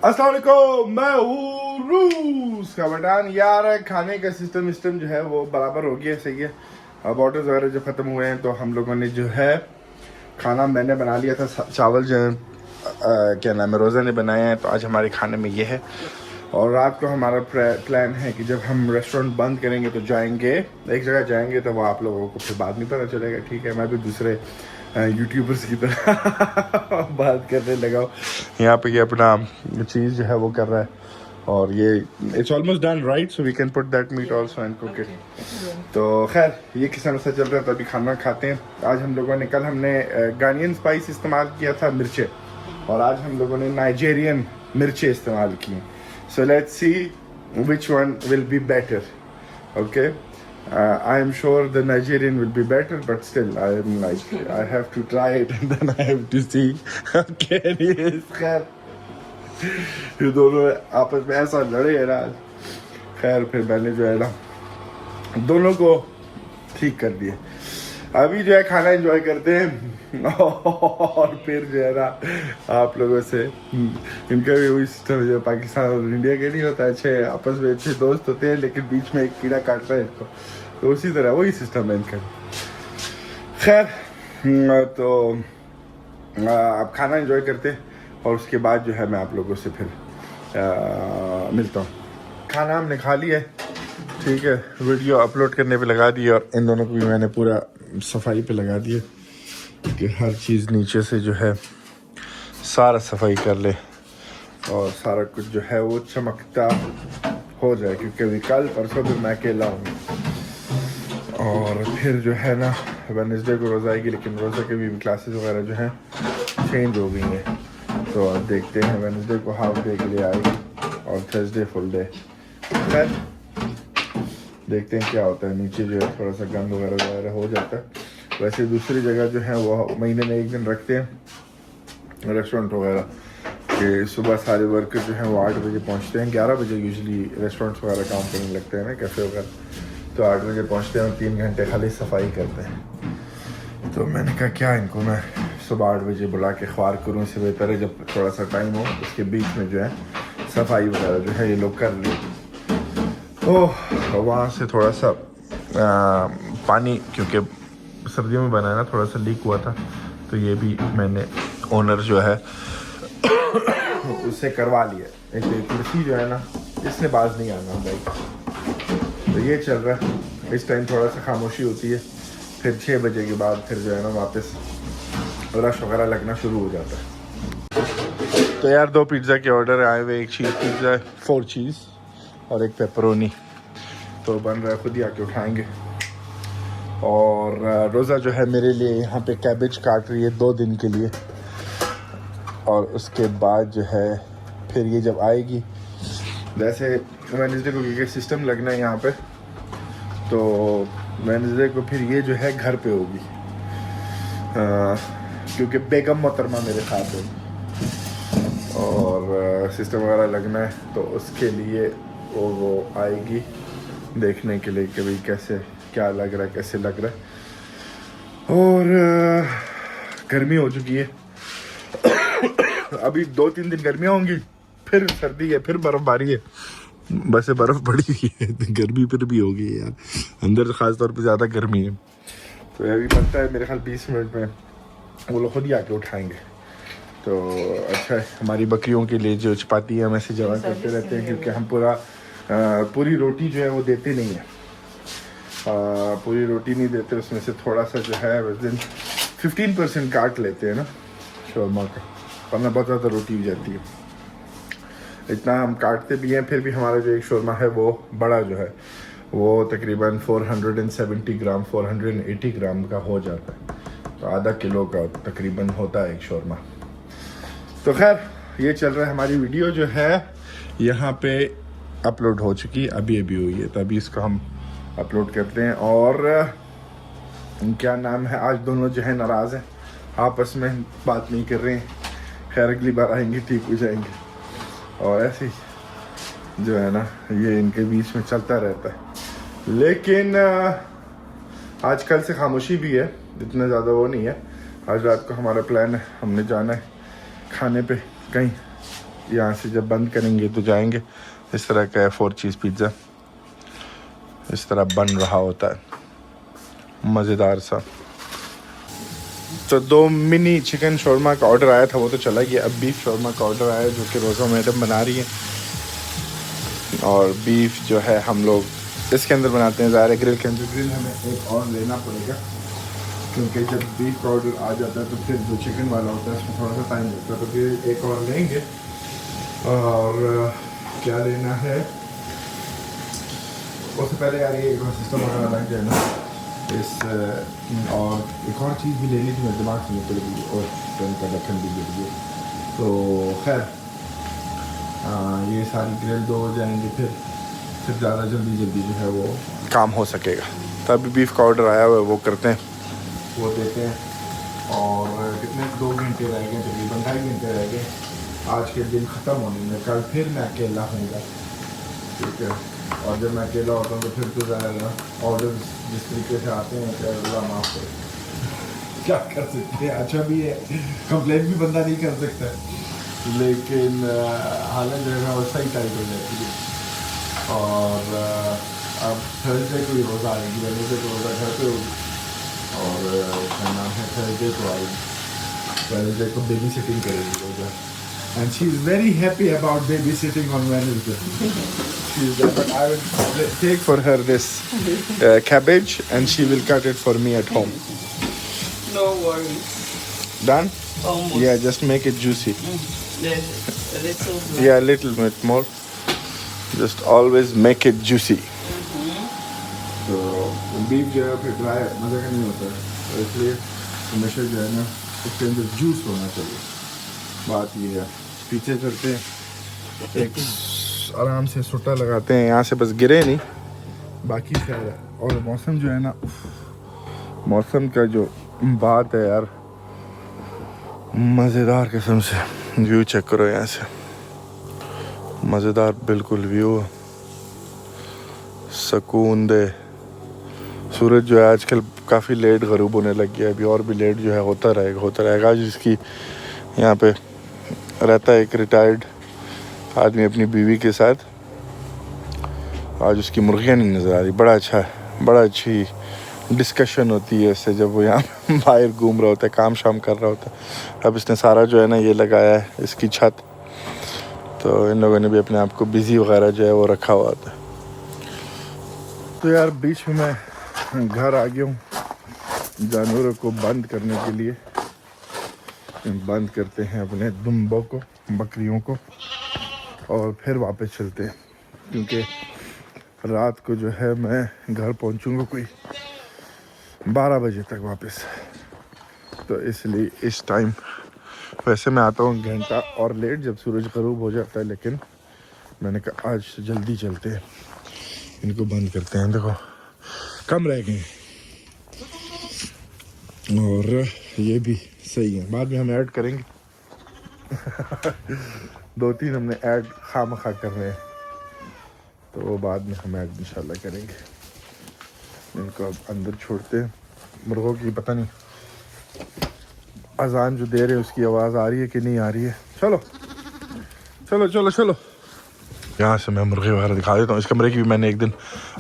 अस्सलाम वालेकुम, मैं हूँ रूस का बटान। यार खाने का सिस्टम जो है वो बराबर हो गया, सही है। अब ऑर्डर्स वगैरह जो ख़त्म हुए हैं तो हम लोगों ने जो है खाना मैंने बना लिया था। चावल जो क्या नाम है, रोज़ा ने बनाए हैं। तो आज हमारे खाने में ये है। और रात को हमारा प्लान है कि जब हम रेस्टोरेंट बंद करेंगे तो जाएंगे एक जगह जाएंगे, तो वो आप लोगों को फिर बाद में पता चलेगा। ठीक है, मैं भी दूसरे यूट्यूबर्स की तरह बात करने लगा हूँ। यहाँ पे ये अपना चीज़ जो है वो कर रहा है, और ये it's almost done right, so we can put that meat also and cook it. तो खैर ये किस्म से चल रहा है। तो अभी खाना खाते हैं। आज हम लोगों ने, कल हमने गानियन स्पाइस इस्तेमाल किया था, मिर्चें, और आज हम लोगों ने नाइजेरियन मिर्चें इस्तेमाल की। So let's see which one will be better. Okay, I am sure the Nigerian will be better, but still I am like I have to try it and then I have to see. Okay, खैर ये दोनों आपस में ऐसा लड़े हैं ना। खैर फिर मैंने जो है ना दोनों को ठीक कर दिए। अभी जो है खाना एंजॉय करते हैं और फिर जो है ना आप लोगों से इनका भी वही सिस्टम जो पाकिस्तान और इंडिया के नहीं होता। अच्छे आपस में अच्छे दोस्त होते हैं, लेकिन बीच में एक कीड़ा काटता है इसको, तो उसी तरह वही सिस्टम है इनका। खैर तो आप खाना एंजॉय करते हैं और उसके बाद जो है मैं आप लोगों से फिर मिलता हूँ। खाना हमने खा लिया है, ठीक है। वीडियो अपलोड करने पे लगा दी, और इन दोनों को भी मैंने पूरा सफाई पे लगा दिया कि हर चीज़ नीचे से जो है सारा सफाई कर ले और सारा कुछ जो है वो चमकता हो जाए, क्योंकि अभी कल परसों भी मैं अकेला हूँ। और फिर जो है ना वेडनेसडे को रोज़ा आएगी, लेकिन रोज़ा के भी क्लासेस वगैरह जो हैं चेंज हो गई हैं। तो अब देखते हैं, वेडनेसडे को हाफ डे के लिए आएगी और थर्सडे फुल डे। खैर देखते हैं क्या होता है। नीचे जो है थोड़ा सा गंद वगैरह हो जाता है। वैसे दूसरी जगह जो है वो महीने में एक दिन रखते हैं रेस्टोरेंट वगैरह कि सुबह सारे वर्कर जो हैं वो 8 बजे पहुंचते हैं। 11 बजे यूजुअली रेस्टोरेंट्स वगैरह काम करने लगते हैं ना, कैफ़े वगैरह। तो 8 बजे पहुंचते हैं और 3 घंटे खाली सफाई करते हैं। तो मैंने कहा क्या इनको मैं सुबह 8 बजे बुला के ख्वार करूँ, इससे बेहतर है जब थोड़ा सा टाइम हो उसके बीच में जो है सफाई वगैरह जो है ये लोग कर लें। ओह, वहाँ से थोड़ा सा पानी, क्योंकि सर्दियों में बना है ना, थोड़ा सा लीक हुआ था, तो ये भी मैंने ओनर जो है उससे करवा लिया। एक कुर्सी जो है ना इसने बाज नहीं आना भाई। तो ये चल रहा है। इस टाइम थोड़ा सा खामोशी होती है, फिर 6 बजे के बाद फिर जो है ना वापस रश वगैरह लगना शुरू हो जाता है। तो यार 2 पिज़्ज़ा के ऑर्डर आए हुए, एक चीज़ पिज़्ज़ा 4 चीज़ और एक पेपरोनी। तो बन रहा है, खुद ही आके उठाएंगे। और रोज़ा जो है मेरे लिए यहाँ पे कैबेज काट रही है 2 दिन के लिए, और उसके बाद जो है फिर ये जब आएगी, वैसे वेडनेसडे को क्योंकि सिस्टम लगना है यहाँ पे, तो वेडनेसडे को फिर ये जो है घर पे होगी, क्योंकि बेगम मोहतरमा मेरे साथ है और सिस्टम वगैरह लगना है। तो उसके लिए वो आएगी देखने के लिए कि भाई कैसे क्या लग रहा है, कैसे लग रहा है। और गर्मी हो चुकी है अभी 2-3 दिन गर्मियाँ होंगी, फिर सर्दी है, फिर बर्फबारी है। बस बर्फ़ पड़ी हुई है, गर्मी फिर भी होगी यार, अंदर ख़ास तौर पे ज़्यादा गर्मी है। तो अभी बनता है मेरे ख्याल 20 मिनट में वो लोग खुद ही आके उठाएंगे। तो अच्छा है, हमारी बकरियों के लिए जो चपाती है हम ऐसे जमा करते रहते हैं, क्योंकि हम पूरी रोटी जो है वो देते नहीं है। पूरी रोटी नहीं देते, उसमें से थोड़ा सा जो है उस दिन 15% काट लेते हैं ना शोरमा का, वरना बहुत ज़्यादा रोटी हो जाती है। इतना हम काटते भी हैं, फिर भी हमारा जो एक शोरमा है वो बड़ा जो है वो तकरीबन 470 ग्राम 480 ग्राम का हो जाता है। तो आधा किलो का तकरीबन होता है एक शोरमा। तो खैर ये चल रहा है। हमारी वीडियो जो है यहाँ पे अपलोड हो चुकी, अभी हुई है, तो अभी इसको हम अपलोड करते हैं। और क्या नाम है, आज दोनों जो है नाराज़ हैं, आपस में बात नहीं कर रहे हैं। खैर अगली बार आएंगे, ठीक हो जाएंगे। और ऐसे जो है ना ये इनके बीच में चलता रहता है। लेकिन आजकल से खामोशी भी है, इतना ज़्यादा वो नहीं है। आज रात को हमारा प्लान है, हमने जाना है खाने पे कहीं यहाँ से जब बंद करेंगे तो जाएंगे। इस तरह का है 4 चीज़ पिज़्ज़ा, इस तरह बन रहा होता है, मज़ेदार सा। तो 2 मिनी चिकन शौरमा का ऑर्डर आया था, वो तो चला गया। अब बीफ शौरमा का ऑर्डर आया जो कि रोज़ा मैडम बना रही है। और बीफ जो है हम लोग इसके अंदर बनाते हैं, ज़ाहिर ग्रिल के अंदर। ग्रिल हमें एक और लेना पड़ेगा क्योंकि जब बीफ का ऑर्डर आ जाता है तो फिर जो चिकन वाला होता है उसमें थोड़ा सा टाइम लगता है, तो फिर एक और लेंगे। और क्या लेना है उससे पहले यार ये सिस्टम वगैरह लग जाए ना इस। और एक और चीज़ भी लेनी थी, मेरे दिमाग से निकल गई, और पेन का ढक्कन भी गिर गया। तो खैर ये सारी ग्रिल 2 हो जाएंगे, फिर ज़्यादा जल्दी जो है वो काम हो सकेगा। तो अभी बीफ का ऑर्डर आया हुआ है, वो करते हैं, वो देते हैं। और कितने 2 घंटे रह गए, तकरीबन 2.5 घंटे रह गए आज के दिन ख़त्म होने में। कल फिर मैं अकेला होऊंगा, ठीक है। और जब मैं अकेला होता हूँ तो फिर तो ज़्यादा ऑर्डर जिस तरीके से आते हैं क्या अल्लाह माफ़ करे, क्या कर सकते हैं। अच्छा भी है, कंप्लेन भी बंदा नहीं कर सकता, लेकिन हालत जो है वो सही टाइट हो जाती है। और अब थर्सडे को ही रोज़ा आएगी, वेडनेसडे को रोज़ा घर पे होगी, और क्या नाम है थर्सडे को आएगी। वेडनेसडे को बेबी सिटिंग करेगी रोज़ा, and she is very happy about baby sitting on Wednesday. But I will take for her this cabbage and she will cut it for me at home. No worries. Done? Almost. Yeah, just make it juicy. There's a little black. Yeah, a little bit more. Just always make it juicy. तो beef जो है फिर dry मज़े का नहीं होता है, तो इसलिए हमेशा जो है ना उसके अंदर जूस होना चाहिए। बात ये है। पीछे चलते हैं, एक आराम से सुट्टा लगाते हैं, यहाँ से बस गिरे नहीं, बाकी खैर है। और मौसम जो है ना, मौसम का जो बात है यार, मज़ेदार किस्म से। व्यू चेक करो यहाँ से, मज़ेदार बिल्कुल व्यू, सुकून दे। सूरज जो है आजकल काफ़ी लेट ग़रूब होने लग गया है, अभी और भी लेट जो है होता रहेगा। आज इसकी यहाँ पे रहता है एक रिटायर्ड आदमी अपनी बीवी के साथ, आज उसकी मुर्गियाँ नहीं नज़र आ रही। बड़ा अच्छा है, बड़ा अच्छी डिस्कशन होती है इससे जब वो यहाँ बाहर घूम रहा होता है, काम शाम कर रहा होता है। अब इसने सारा जो है ना ये लगाया है इसकी छत, तो इन लोगों ने भी अपने आप को बिज़ी वगैरह जो है वो रखा हुआ था। तो यार बीच में मैं घर आ गया हूँ, जानवरों को बंद करने के लिए। बंद करते हैं अपने दुम्बों को, बकरियों को, और फिर वापस चलते हैं, क्योंकि रात को जो है मैं घर पहुंचूंगा कोई 12 बजे तक वापस। तो इसलिए इस टाइम वैसे मैं आता हूँ घंटा और लेट जब सूरज ग़रूब हो जाता है, लेकिन मैंने कहा आज जल्दी चलते हैं, इनको बंद करते हैं। देखो कम रह गए और ये भी सही है, बाद में हम ऐड करेंगे। 2-3 हमने ऐड खामखा कर रहे हैं, तो वो बाद में हम ऐड इंशाल्लाह करेंगे। इनको अब अंदर छोड़ते हैं। मुर्गों की पता नहीं अजान जो दे रहे हैं उसकी आवाज़ आ रही है कि नहीं आ रही है। चलो चलो चलो चलो, यहाँ से मैं मुर्गे वगैरह दिखा देता हूँ। इस कमरे की भी मैंने एक दिन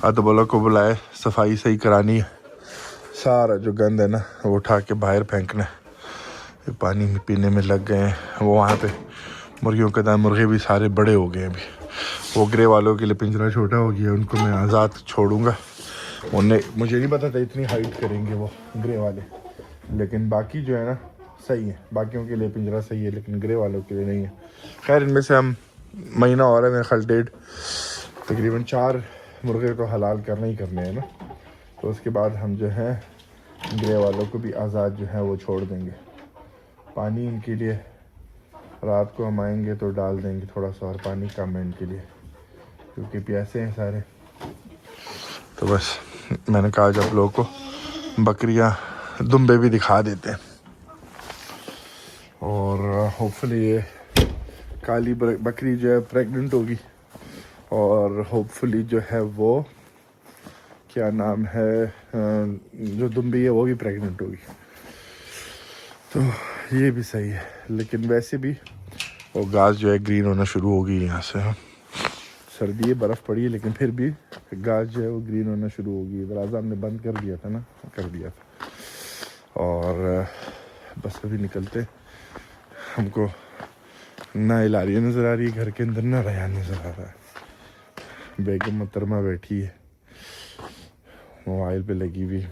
अदबोला को बुलाया, सफाई सही करानी है, सारा जो गंद है ना वो उठा के बाहर फेंकना है। ये पानी में पीने में लग गए हैं वो वहाँ पे मुर्गियों के दाम। मुर्गे भी सारे बड़े हो गए हैं अभी, वो ग्रे वालों के लिए पिंजरा छोटा हो गया, उनको मैं आज़ाद छोड़ूंगा। उन्हें मुझे नहीं पता था इतनी हाइट करेंगे वो ग्रे वाले, लेकिन बाकी जो है ना सही है। बाकियों के लिए पिंजरा सही है, लेकिन ग्रे वालों के लिए नहीं है। खैर इनमें से हम महीना और है मेरे ख्याल 1.5, तकरीबन 4 मुर्गे तो हलाल करने ही करने हैं ना, तो उसके बाद हम जो है ग्रे वालों को भी आज़ाद जो है वो छोड़ देंगे। पानी इनके लिए रात को हम आएंगे तो डाल देंगे थोड़ा सा, और पानी कम है इनके लिए क्योंकि प्यासे हैं सारे। तो बस मैंने कहा जब लोगों को बकरियां दुम्बे भी दिखा देते हैं, और होपफुली ये काली बकरी जो है प्रेग्नेंट होगी, और होपफुली जो है वो क्या नाम है जो दुम्बी है वो भी प्रेग्नेंट होगी, तो ये भी सही है। लेकिन वैसे भी वो घास जो है ग्रीन होना शुरू हो गई यहाँ से। सर्दी है, बर्फ़ पड़ी है, लेकिन फिर भी घास जो है वो ग्रीन होना शुरू हो गई। दरवाज़ा हमने बंद कर दिया था ना, कर दिया था। और बस अभी निकलते, हमको ना इलारिया नज़र आ रही है घर के अंदर, ना रयान नज़र आ रहा है। बेगम मोहतरमा बैठी है मोबाइल पे लगी हुई।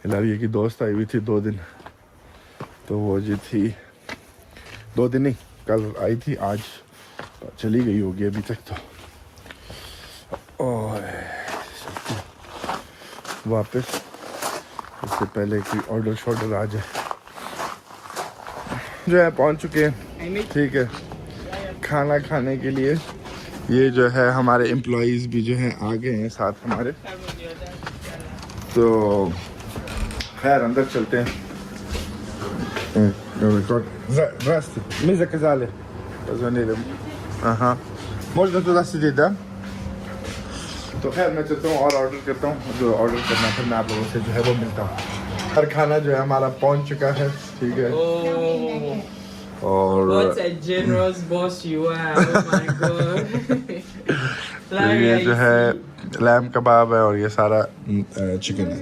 इलारिया की दोस्त आई हुई थी 2 दिन, तो वो जी थी 2 दिन नहीं, कल आई थी, आज चली गई होगी अभी तक तो। और वापस इससे पहले कि ऑर्डर शॉर्डर आ जाए जो है पहुंच चुके हैं। ठीक है, खाना खाने के लिए ये जो है हमारे एम्प्लॉयज़ भी जो हैं आ गए हैं साथ हमारे। तो खैर अंदर चलते हैं। तो खैर मैं चलता हूँ और ऑर्डर करता हूँ जो ऑर्डर करना, फिर मैं आप लोगों से जो है वो मिलता हूँ। हर खाना जो है हमारा पहुँच चुका है। ठीक है। Oh, और what a generous boss you are! Oh my god! ये जो है लैम कबाब है और ये सारा चिकन है।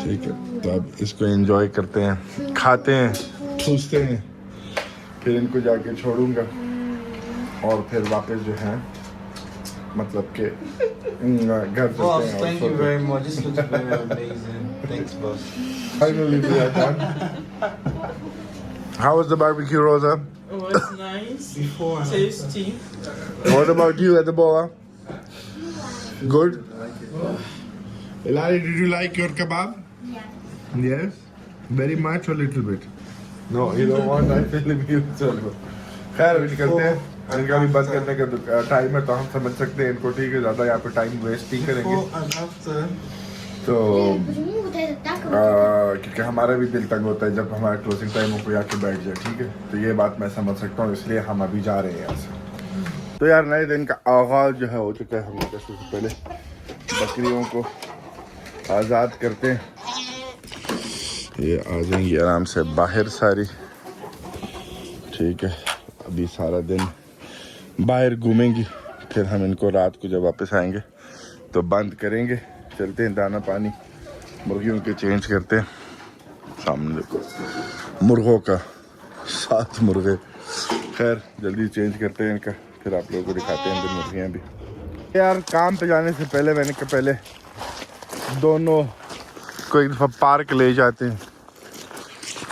ठीक है, तो अब इसको एंजॉय करते हैं, खाते हैं, ठूसते हैं, फिर इनको जाके छोड़ूंगा और फिर वापस जो है मतलब के घर चलते Boss, हैं। thank you very much. This looks very amazing. Thanks, boss. Finally we are done. How was the barbecue, Rosa? It was nice, Before and tasty. What about you at the boa? Good? Ilari, did you like your kebab? Yes? Very much or little bit? No, you don't want, I feel you. चलो खैर अभी निकलते हैं। इनका भी बंद करने का टाइम है, तो हम समझ सकते हैं इनको। ठीक है, ज़्यादा यहाँ पे टाइम वेस्ट नहीं करेंगे। before and after. तो क्योंकि हमारा भी दिल तंग होता है जब हमारा क्लोजिंग टाइम हो कोई आके बैठ जाए। ठीक है, तो ये बात मैं समझ सकता हूँ, इसलिए हम अभी जा रहे हैं यहाँ से। तो यार नए दिन का आगाज़ जो है हो चुका है। हम लोग सबसे पहले बकरियों को आज़ाद करते हैं। ये आ जाएंगी आराम से बाहर सारी। ठीक है, अभी सारा दिन बाहर घूमेंगी, फिर हम इनको रात को जब वापस आएंगे तो बंद करेंगे। चलते हैं, दाना पानी मुर्गियों के चेंज करते हैं। सामने देखो मुर्गों का 7 मुर्गे। खैर जल्दी चेंज करते हैं इनका, फिर आप लोगों को दिखाते हैं अंदर मुर्गियाँ भी। यार काम पे जाने से पहले मैंने कहा पहले दोनों को एक दफ़ा पार्क ले जाते हैं,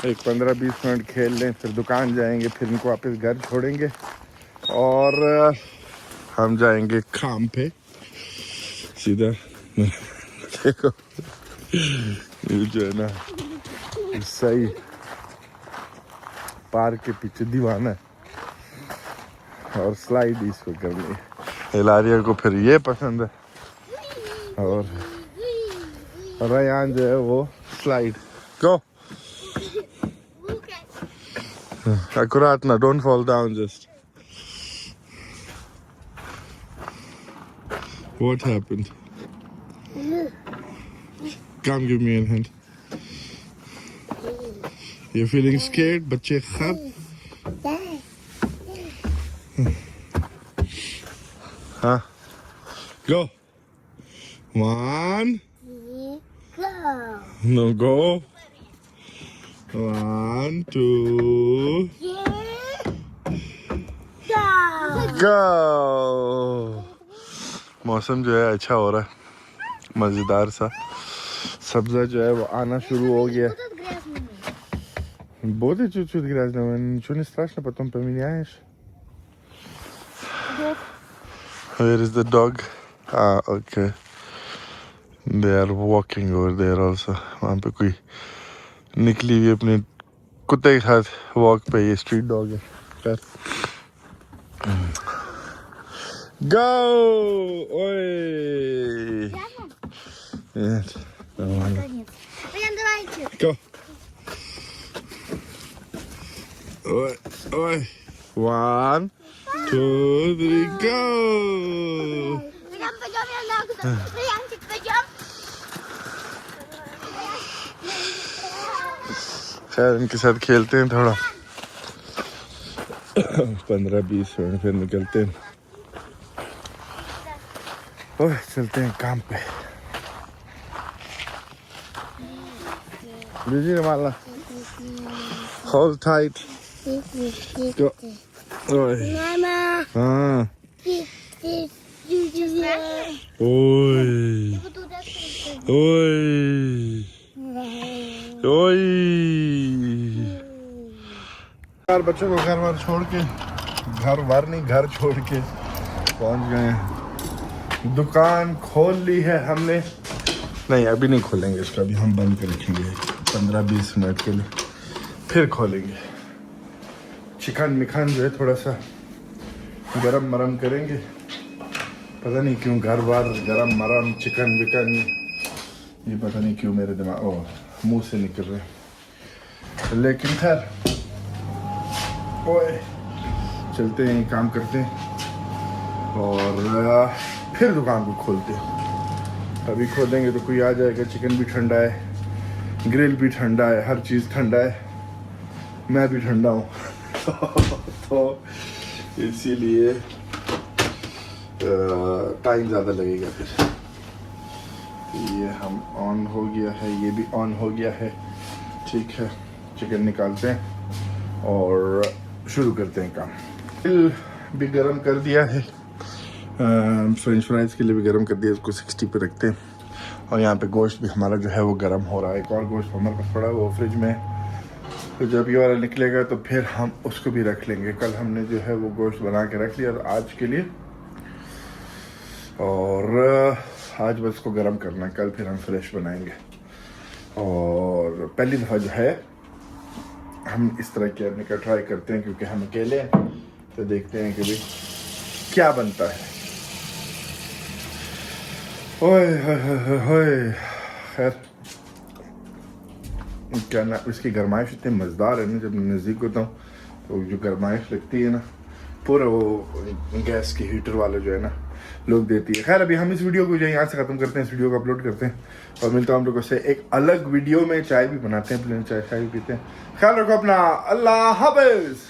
एक 15-20 मिनट खेल लें, फिर दुकान जाएंगे, फिर इनको वापस घर छोड़ेंगे और हम जाएंगे काम पे सीधा। देखो ये जो है ना सही पार्क के पीछे दीवाना है और स्लाइड इसको करनी है। हिलारिया को फिर ये पसंद है और रयान जो है वो slide. Go Akkurat na, don't fall down just. What happened? Come give me a hand. You're feeling scared? बच्चे खब? हाँ. Go. 1. No, go. 1, 2. Go. मौसम जो है अच्छा हो रहा है, मज़ेदार सा। सब्ज़ा जो है वो आना शुरू हो गया। Bude ciut grzno, nичего не страшно, потом поменяешь. Where is the dog? Ah, okay. They are walking over there also. वहाँ पे कोई निकली हुई अपने कुत्ते के साथ वॉक पे, ये स्ट्रीट डॉग है। खैर Go! Oi! Нет, нормально. Go! Ой, ой. 1, 2, 3, go! खैर इनके साथ खेलते हैं थोड़ा। 15-20 मिनट फिर निकलते हैं और चलते हैं काम पे। बिजी वाला होल्ड टाइट। Mama. हाँ ओए ओए ओए यार बच्चों को घर वार छोड़ के घर छोड़ के पहुंच गए हैं। दुकान खोल ली है हमने। नहीं अभी नहीं खोलेंगे इसको, अभी हम बंद कर रखेंगे 15-20 मिनट के लिए, फिर खोलेंगे। चिकन मिकन जो है थोड़ा सा गरम मरम करेंगे। पता नहीं क्यों घर बार गरम मरम चिकन विकन ये पता नहीं क्यों मेरे दिमाग मुंह से निकल रहे हैं। लेकिन खैर ओए चलते हैं, काम करते हैं और फिर दुकान को खोलते हैं। अभी खोलेंगे तो कोई आ जाएगा। चिकन भी ठंडा है, ग्रिल भी ठंडा है, हर चीज़ ठंडा है, मैं भी ठंडा हूँ तो इसीलिए टाइम ज़्यादा लगेगा। फिर ये हम ऑन हो गया है, ये भी ऑन हो गया है। ठीक है, चिकन निकालते हैं और शुरू करते हैं काम। ग्रिल भी गरम कर दिया है, फ्रेंच फ्राइज़ के लिए भी गरम कर दिया, इसको 60 पे रखते हैं। और यहाँ पे गोश्त भी हमारा जो है वो गरम हो रहा है। एक और गोश्त हमारे पास पड़ा है वो फ्रिज में, तो जब ये वाला निकलेगा तो फिर हम उसको भी रख लेंगे। कल हमने जो है वो गोश्त बना के रख लिया आज के लिए, और आज बस को गरम करना है, कल फिर हम फ्रेश बनाएंगे। और पहली दफ़ा जो है हम इस तरह के अपने का ट्राई करते हैं, क्योंकि हम अकेले हैं, तो देखते हैं कि भाई क्या बनता है। ओए होए खैर क्या ना, इसकी गरमाइश इतनी मज़ेदार है ना, जब नज़दीक होता हूँ तो जो गरमाइश लगती है ना, पूरा वो गैस की हीटर वाला जो है ना लोग देती है। खैर अभी हम इस वीडियो को जो यहाँ से ख़त्म करते हैं, इस वीडियो को अपलोड करते हैं और मिलता हूँ हम लोगों से एक अलग वीडियो में। चाय भी बनाते हैं, प्लेन चाय भी पीते हैं। ख्याल रखो अपना, अल्लाह हाफ़िज़।